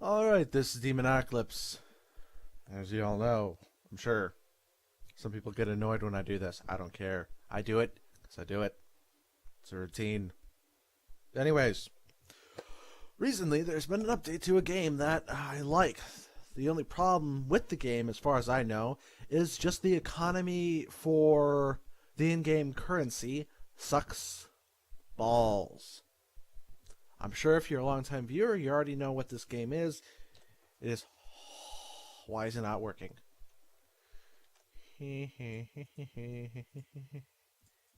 Alright, this is Demonocolips. As you all know, I'm sure some people get annoyed when I do this. I don't care. I do it because I do it. It's a routine. Anyways, recently there's been an update to a game that I like. The only problem with the game, as far as I know, is just the economy for the in-game currency sucks balls. I'm sure if you're a long-time viewer, you already know what this game is. It is... Why is it not working?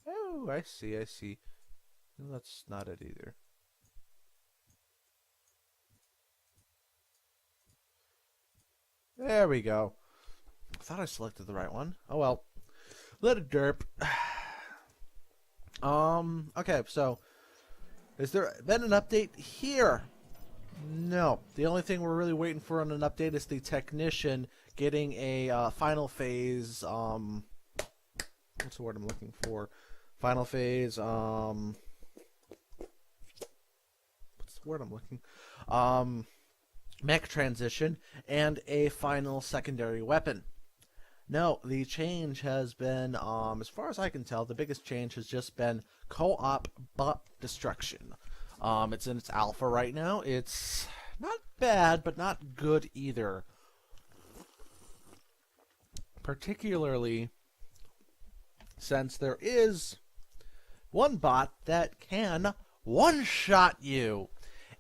Oh, I see. No, that's not it either. There we go. I thought I selected the right one. Oh well. Let it derp. Okay, so has there been an update here? No. The only thing we're really waiting for on an update is the technician getting a final phase, what's the word I'm looking for? Final phase, what's the word I'm looking? Mech transition and a final secondary weapon. No, the change has been, as far as I can tell, the biggest change has just been co-op butt destruction. It's in its alpha right now. It's not bad, but not good either. Particularly since there is one bot that can one-shot you.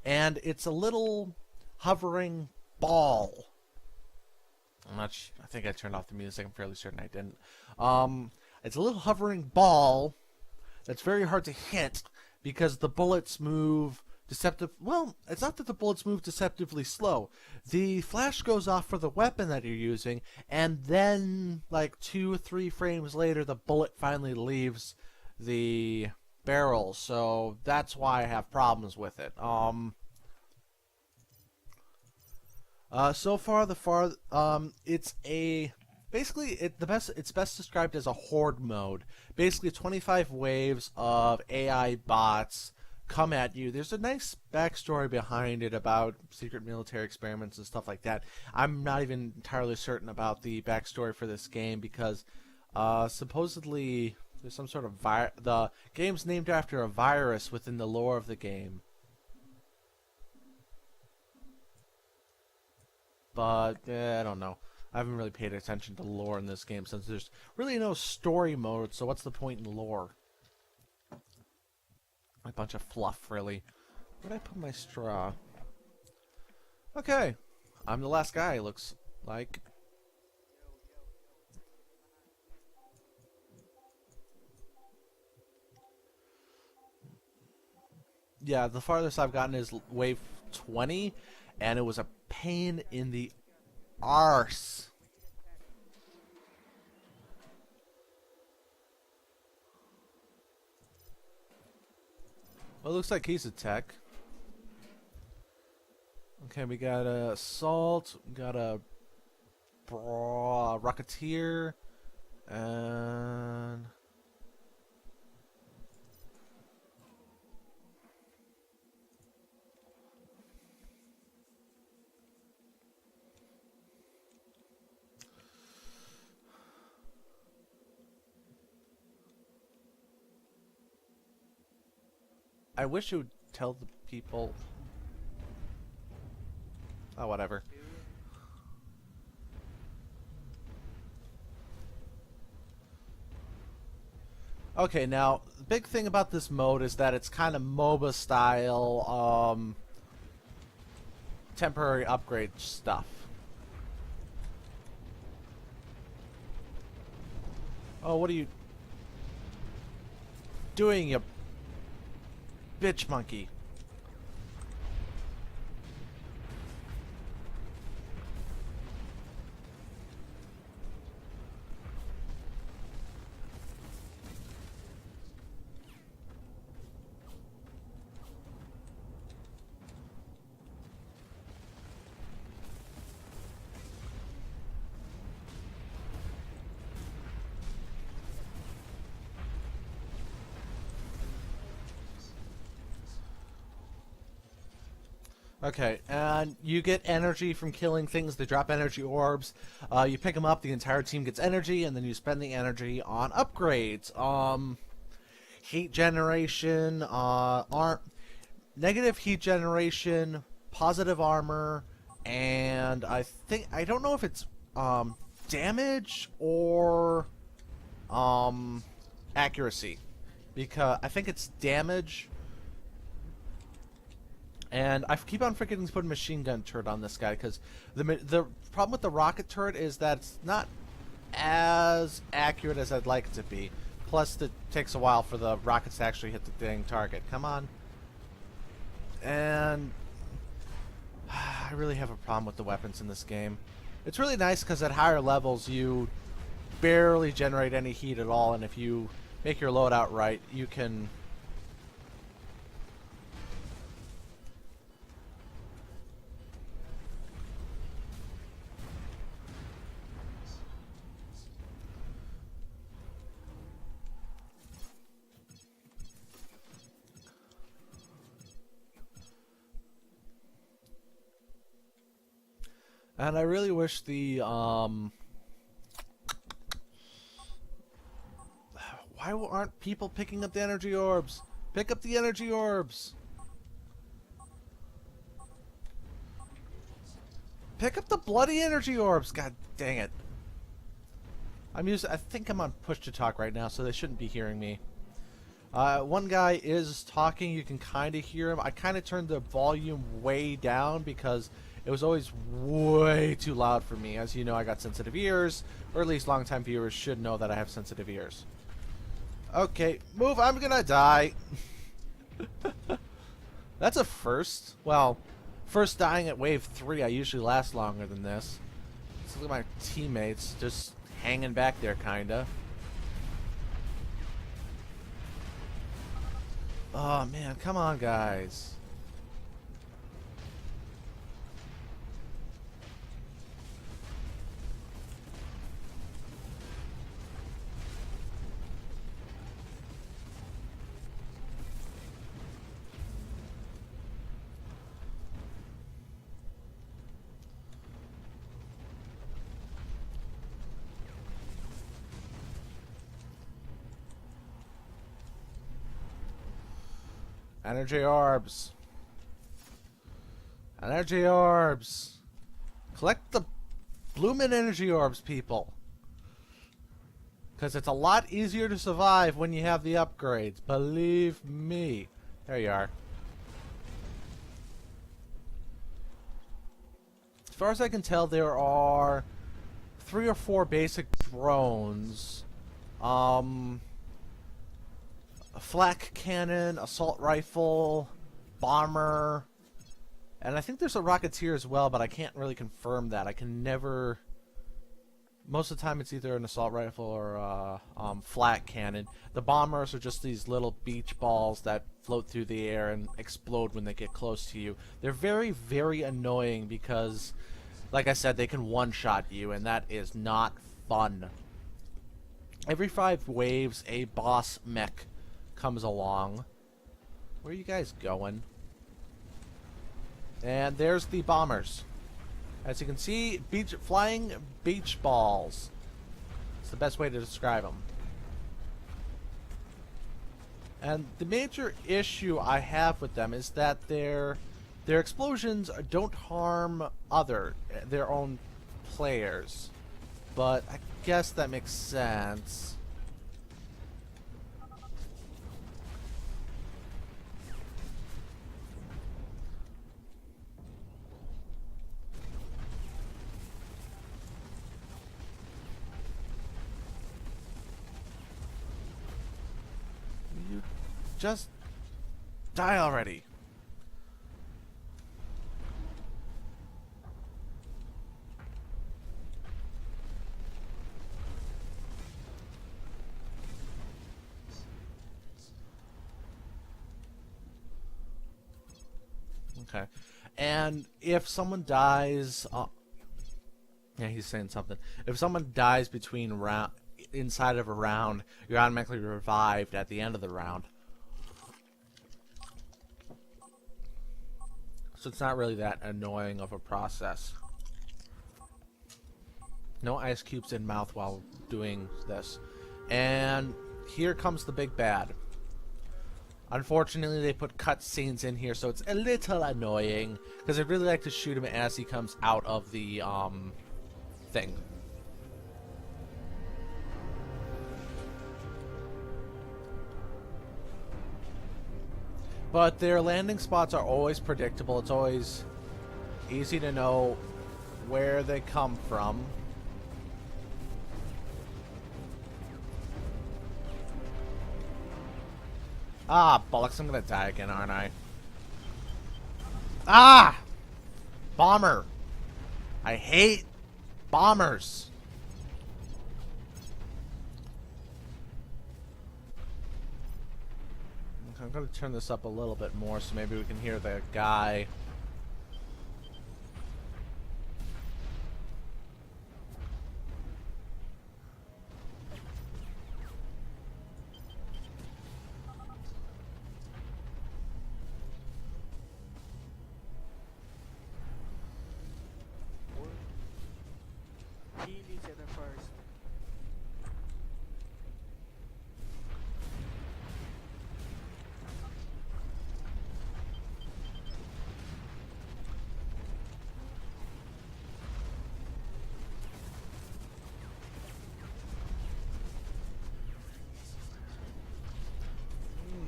And it's a little hovering ball. I think I turned off the music. I'm fairly certain I didn't. It's a little hovering ball that's very hard to hit because the bullets move well, it's not that the bullets move deceptively slow. The flash goes off for the weapon that you're using, and then like 2 or 3 frames later, the bullet finally leaves the barrel. So that's why I have problems with it. So far, it's a basically it's best described as a horde mode. Basically, 25 waves of AI bots come at you. There's a nice backstory behind it about secret military experiments and stuff like that. I'm not even entirely certain about the backstory for this game because supposedly there's some sort of the game's named after a virus within the lore of the game. But I don't know. I haven't really paid attention to lore in this game since there's really no story mode, so what's the point in lore? A bunch of fluff, really. Where'd I put my straw? Okay. I'm the last guy, looks like. Yeah, the farthest I've gotten is wave 20, and it was a pain in the arse. Well, it looks like he's a tech. Okay, we got a assault, we got a rocketeer, and I wish it would tell the people. Oh, whatever. Okay, now, the big thing about this mode is that it's kind of MOBA style, temporary upgrade stuff. Oh, what are you doing, you bitch monkey? Okay, and you get energy from killing things. They drop energy orbs. You pick them up. The entire team gets energy, and then you spend the energy on upgrades. Heat generation, negative heat generation, positive armor, and I don't know if it's damage or accuracy, because I think it's damage. And I keep on forgetting to put a machine gun turret on this guy, because the problem with the rocket turret is that it's not as accurate as I'd like it to be. Plus, it takes a while for the rockets to actually hit the dang target. Come on. And I really have a problem with the weapons in this game. It's really nice because at higher levels you barely generate any heat at all, and if you make your loadout right, you can... And I really wish the, why aren't people picking up the energy orbs? Pick up the energy orbs! Pick up the bloody energy orbs! God dang it. I think I'm on push to talk right now, so they shouldn't be hearing me. One guy is talking, you can kind of hear him. I kind of turned the volume way down because it was always way too loud for me. As you know, I got sensitive ears, or at least longtime viewers should know that I have sensitive ears. Okay, move, I'm gonna die. That's a first. Well, first dying at wave 3, I usually last longer than this. Let's look at my teammates, just hanging back there, kinda. Oh man, come on guys. Energy orbs. Energy orbs. Collect the bloomin' energy orbs, people. Because it's a lot easier to survive when you have the upgrades. Believe me. There you are. As far as I can tell, there are 3 or 4 basic drones. A flak cannon, assault rifle, bomber, and I think there's a rocketeer as well, but I can't really confirm that. I can never... Most of the time it's either an assault rifle or a flak cannon. The bombers are just these little beach balls that float through the air and explode when they get close to you. They're very, very annoying because, like I said, they can one-shot you, and that is not fun. Every 5 waves, a boss mech comes along. Where are you guys going? And there's the bombers. As you can see, flying beach balls. It's the best way to describe them. And the major issue I have with them is that their explosions don't harm their own players. But I guess that makes sense. Just die already. Okay. And if someone dies... yeah, he's saying something. If someone dies between inside of a round, you're automatically revived at the end of the round. So it's not really that annoying of a process. No ice cubes in mouth while doing this. And here comes the big bad. Unfortunately, they put cutscenes in here, so it's a little annoying. Because I'd really like to shoot him as he comes out of the, thing. But their landing spots are always predictable. It's always easy to know where they come from. Ah, bollocks, I'm gonna die again, aren't I? Ah! Bomber! I hate bombers! I'm gonna turn this up a little bit more so maybe we can hear the guy. Kill each other first.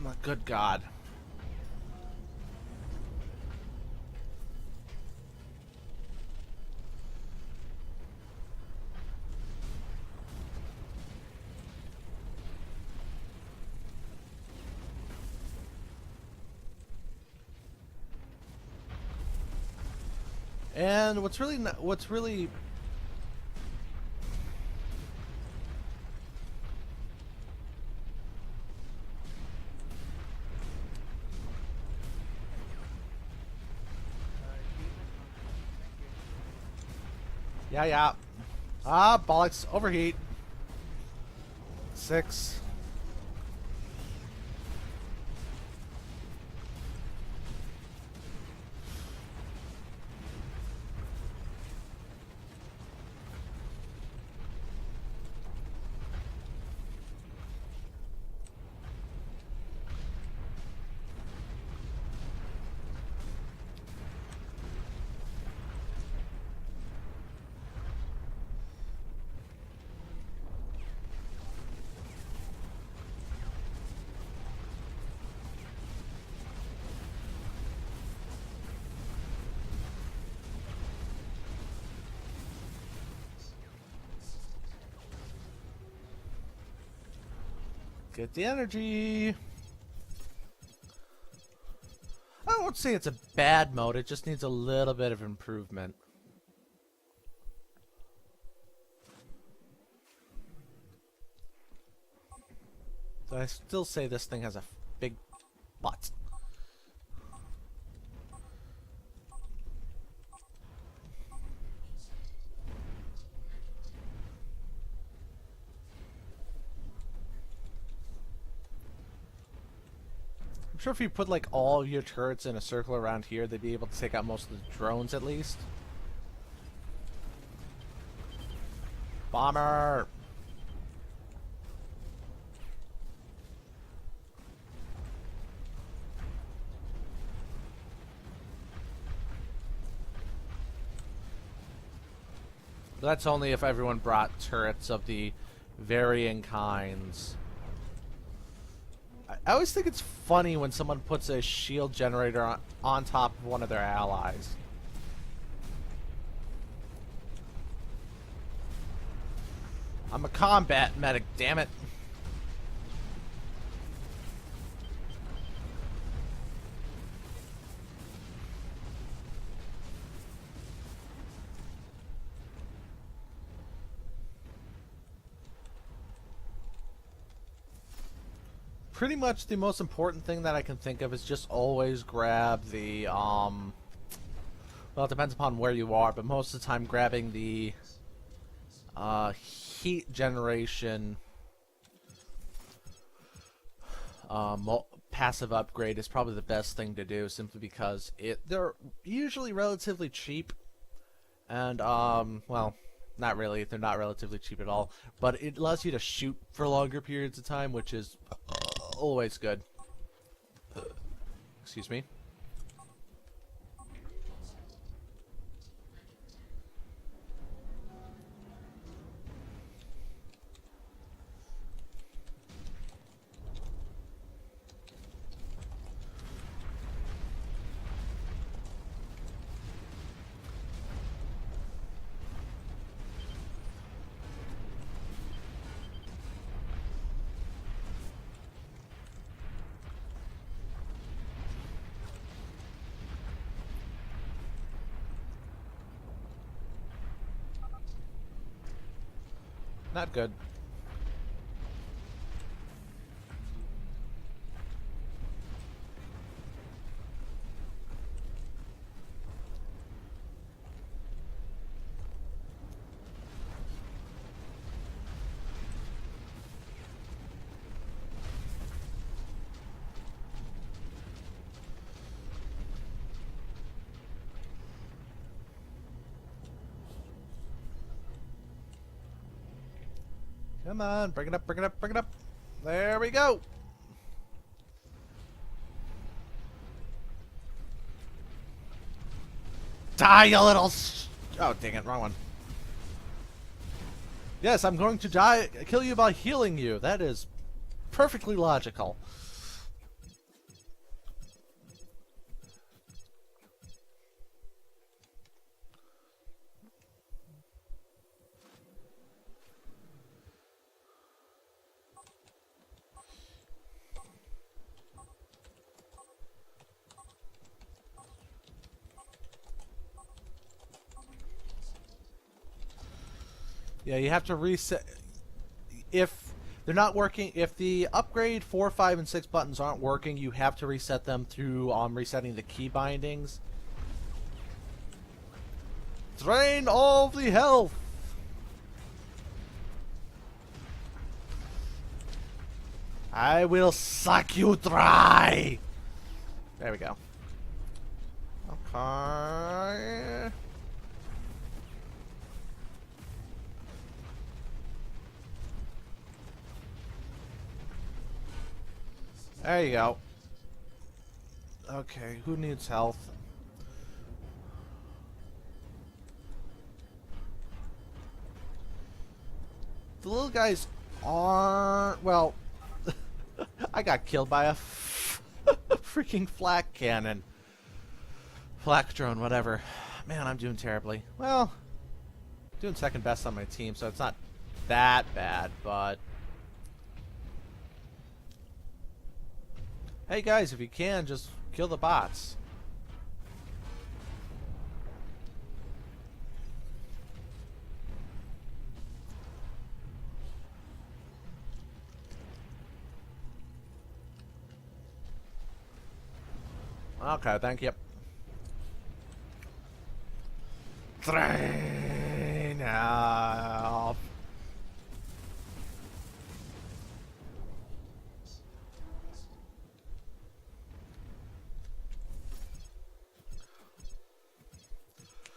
My good God. And what's really yeah. Ah, bollocks, overheat. 6. Get the energy. I won't say it's a bad mode, it just needs a little bit of improvement. So I still say this thing has a big butt. I'm sure if you put like all your turrets in a circle around here, they'd be able to take out most of the drones at least. Bomber! That's only if everyone brought turrets of the varying kinds. I always think it's funny when someone puts a shield generator on top of one of their allies. I'm a combat medic, damn it. Pretty much the most important thing that I can think of is just always grab the, well, it depends upon where you are, but most of the time grabbing the, heat generation, passive upgrade is probably the best thing to do, simply because they're usually relatively cheap, and well, not really. They're not relatively cheap at all, but it allows you to shoot for longer periods of time, which is always good. Excuse me. Not good. Come on, bring it up, bring it up, bring it up. There we go. Die, you little oh, dang it, wrong one. Yes, I'm going to kill you by healing you. That is perfectly logical. Yeah, you have to reset. If they're not working, if the upgrade 4, 5, and 6 buttons aren't working, you have to reset them through resetting the key bindings. Drain all the health! I will suck you dry! There we go. Okay. There you go. Okay, who needs health? The little guys aren't... Well, I got killed by a freaking flak cannon. Flak drone, whatever. Man, I'm doing terribly. Well, doing second best on my team, so it's not that bad, but... Hey guys, if you can, just kill the bots. Okay, thank you. Drain off.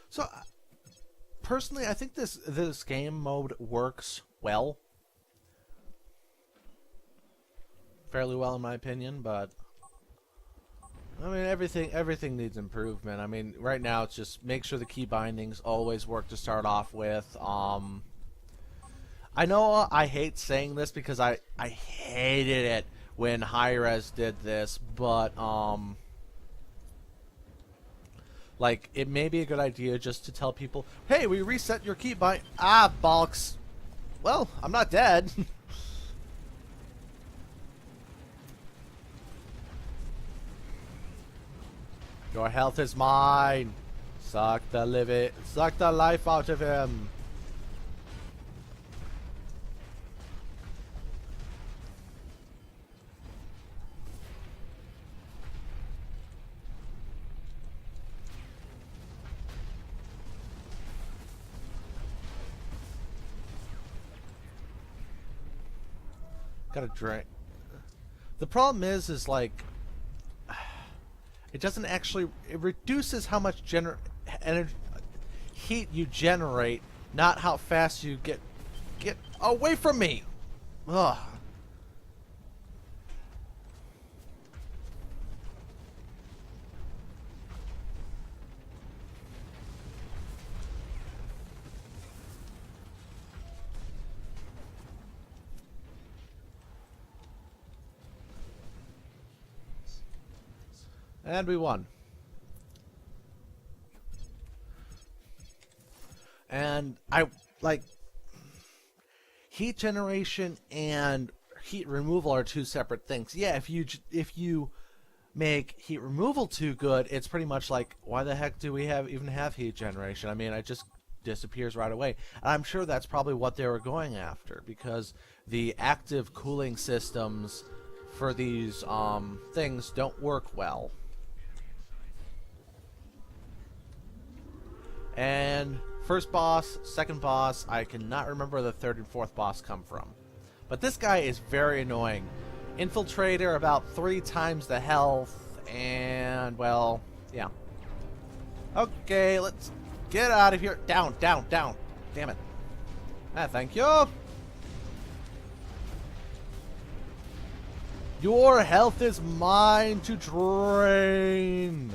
So, personally, I think this game mode works well. Fairly well, in my opinion, but... I mean, everything needs improvement. I mean, right now, it's just make sure the key bindings always work to start off with. I know I hate saying this because I hated it when Hi-Rez did this, but, like, it may be a good idea just to tell people, hey, we reset your key bind... Ah, bollocks. Well, I'm not dead. Your health is mine. Suck the life out of him. Gotta drink. The problem is like It doesn't actually. It reduces how much energy, heat you generate, not how fast you get away from me. Ugh. And we won. And I like heat generation and heat removal are two separate things. Yeah, if you make heat removal too good, it's pretty much like, why the heck do we even have heat generation? I mean, it just disappears right away. And I'm sure that's probably what they were going after, because the active cooling systems for these things don't work well. And first boss, second boss, I cannot remember where the third and fourth boss come from. But this guy is very annoying. Infiltrator, about 3 times the health, and, well, yeah. Okay, let's get out of here. Down, down, down. Damn it. Ah, thank you. Your health is mine to drain.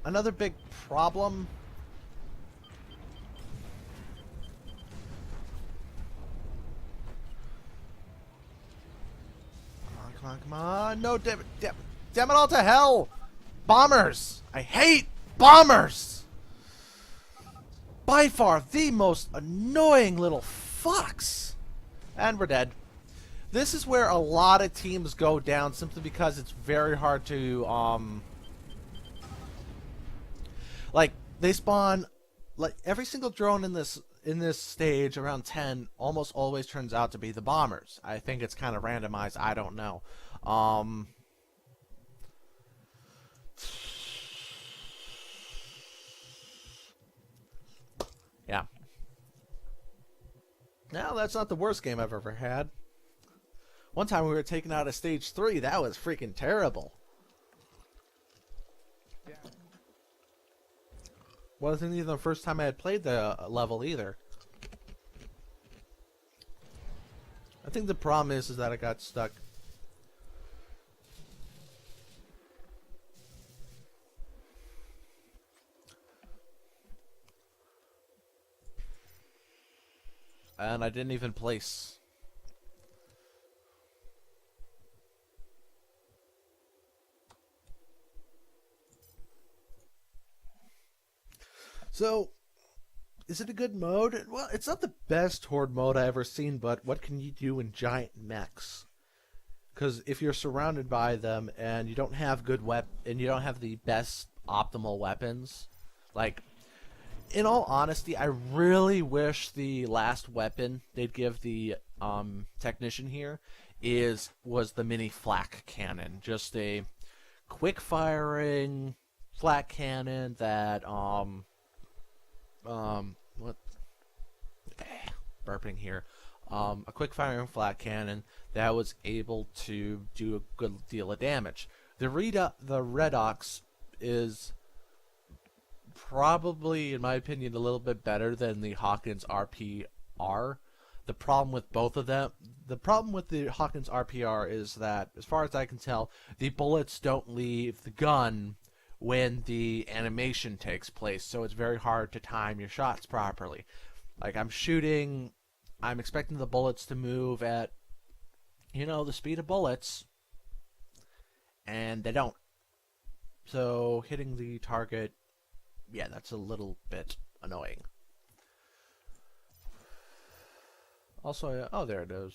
Another big problem. Come on, come on. No, damn it all to hell. Bombers. I hate bombers. By far the most annoying little fucks. And we're dead. This is where a lot of teams go down simply because it's very hard to, like, they spawn, like, every single drone in this stage around 10 almost always turns out to be the bombers. I think it's kind of randomized. I don't know. Yeah. Now, that's not the worst game I've ever had. One time we were taken out of stage 3. That was freaking terrible. Yeah. Wasn't even the first time I had played the level either. I think the problem is that I got stuck. And I didn't even place. So, is it a good mode? Well, it's not the best horde mode I've ever seen, but what can you do in giant mechs? Because if you're surrounded by them and you don't have and you don't have the best optimal weapons, like, in all honesty, I really wish the last weapon they'd give the technician here was the mini flak cannon, just a quick firing flak cannon that what? Burping here. A quick firing flat cannon that was able to do a good deal of damage. The Redox is probably, in my opinion, a little bit better than the Hawken's RPR. The problem with both of them, the problem with the Hawken's RPR is that, as far as I can tell, the bullets don't leave the gun when the animation takes place, so it's very hard to time your shots properly. Like, I'm shooting, I'm expecting the bullets to move at, the speed of bullets, and they don't. So, hitting the target, yeah, that's a little bit annoying. Also, oh, there it is.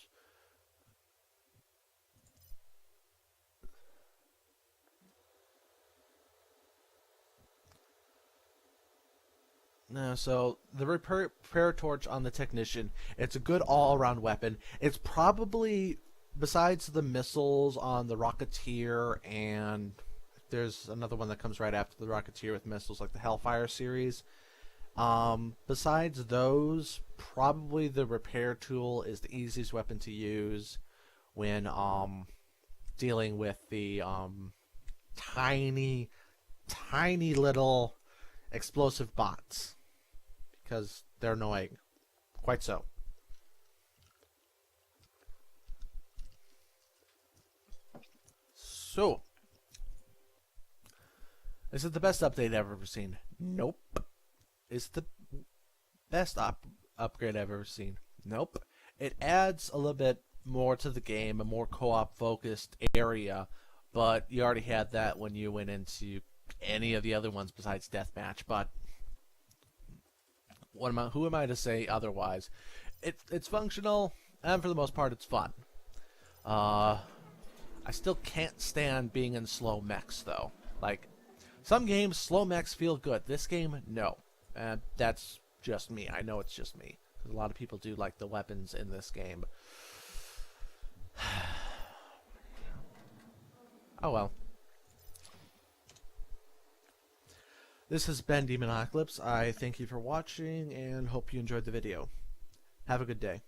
No, so the repair torch on the technician, it's a good all-around weapon. It's probably, besides the missiles on the Rocketeer, and there's another one that comes right after the Rocketeer with missiles, like the Hellfire series, Besides those, probably the repair tool is the easiest weapon to use when dealing with the tiny, tiny little explosive bots, because they're annoying. Quite so. So, is it the best update I've ever seen? Nope. Is it the best upgrade I've ever seen? Nope. It adds a little bit more to the game, a more co-op focused area, but you already had that when you went into any of the other ones besides Deathmatch. But who am I to say otherwise? It's functional, and for the most part, it's fun. I still can't stand being in slow mechs, though. Like, some games, slow mechs feel good. This game, no. And that's just me. I know it's just me. Because a lot of people do like the weapons in this game. Oh well. This has been Demonocolips. I thank you for watching and hope you enjoyed the video. Have a good day.